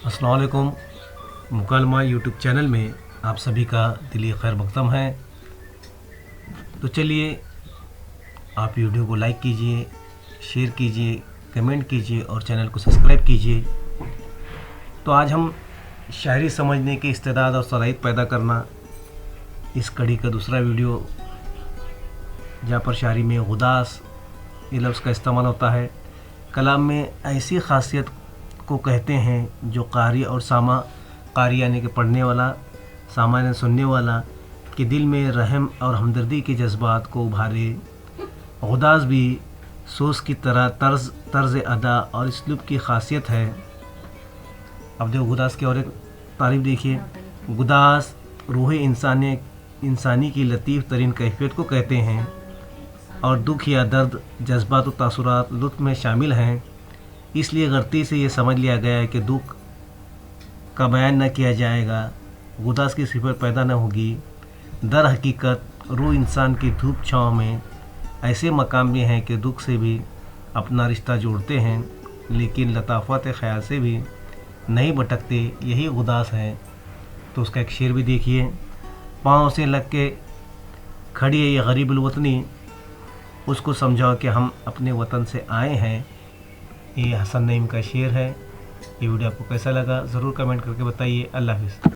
अस्सलाम वालेकुम। मुकालमा YouTube channel में आप सभी का दिली खैर मक़दम है। तो चलिए आप वीडियो को लाइक कीजिए, शेयर कीजिए, कमेंट कीजिए और चैनल को सब्सक्राइब कीजिए। तो आज हम शायरी समझने की इस्तेदाद और सलाहियत पैदा करना, इस कड़ी का दूसरा वीडियो जहाँ पर शायरी में गुदास ये लफ्ज़ का इस्तेमाल होता है। कलाम में ऐसी ख़ासियत को कहते हैं जो कारी और सामा, कारी यानी कि पढ़ने वाला, सामा यानी सुनने वाला के दिल में रहम और हमदर्दी के जज्बात को उभारे। गुदास भी सोच की तरह तर्ज अदा और इसलूब की ख़ासियत है। अब देखो गुदास की और एक तारीफ़ देखिए। गुदास रूह इंसानी की लतीफ़ तरीन कैफियत को कहते हैं और दुख या दर्द, जज्बात और तासुरात लुत्फ़ में शामिल हैं। इसलिए गलती से ये समझ लिया गया है कि दुख का बयान न किया जाएगा, गुदास की सिफत पैदा न होगी। दर हकीकत रूह इंसान की धूप छाँव में ऐसे मकाम भी हैं कि दुख से भी अपना रिश्ता जोड़ते हैं, लेकिन लताफ़त ख़याल से भी नहीं भटकते। यही गुदास है। तो उसका एक शेर भी देखिए। पाँव से लग के खड़ी है ये गरीबुल वतनी, उसको समझाओ कि हम अपने वतन से आए हैं। ये हसन नईम का शेर है। ये वीडियो आपको कैसा लगा ज़रूर कमेंट करके बताइए। अल्लाह हाफ़िज़।